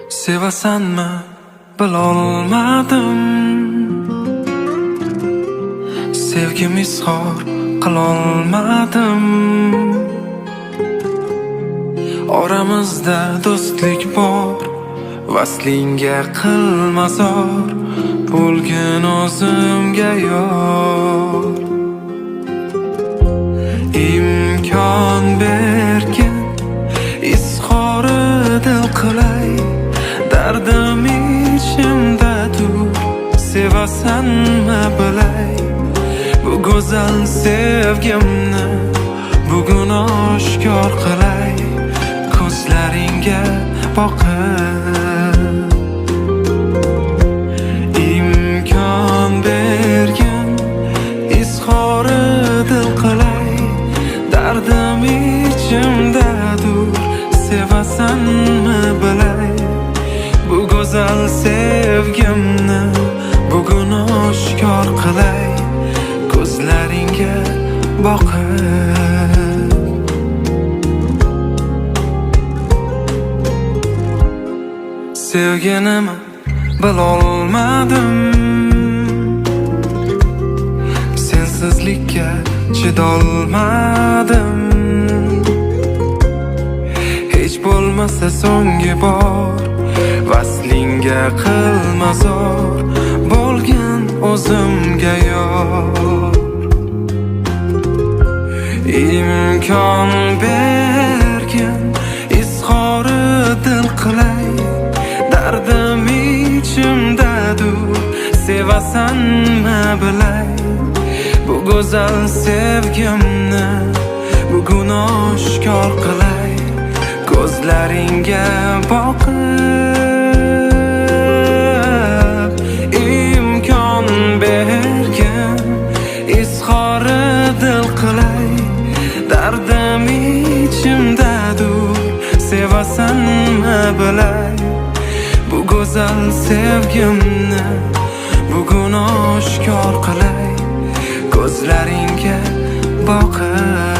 Sevasanmi bilolmadim, sevgim izhor qilolmadim. Oramizda do'stlik bor, vaslingga qilma zor, bo'lgin o'zimga yor. Imkon bergin, izhori dil qilay, dardim ichimda dur, sevasanmi bilay. Bu go'zal sevgimni bugun oshkor qilay, ko'zlaringga boqib. Imkon bergin, izhori dil qilay, dardim ichimda dur, sevasanmi bilay. Bu go'zal sevgimni bugun oshkor qilay, ko'zlaringga boqib. Sevganimni bilolmadim, sensizlikka chidolmadim. Hech bo'lmasa so'nggi bor, vaslingga qilma zor, bo'lgin o'zimga yor. Imkon bergin, izhori dil qilay, dardim ichimda dur, sevasanmi bilay. Bu go'zal sevgimni bugun oshkor qilay, ko'zlaringga boqib. Imkon bergin, izhori dil qilay, dardim ichimda dur, sevasanmi bilay. Bu go'zal sevgimni bugun oshkor qilay, ko'zlaringga boqib.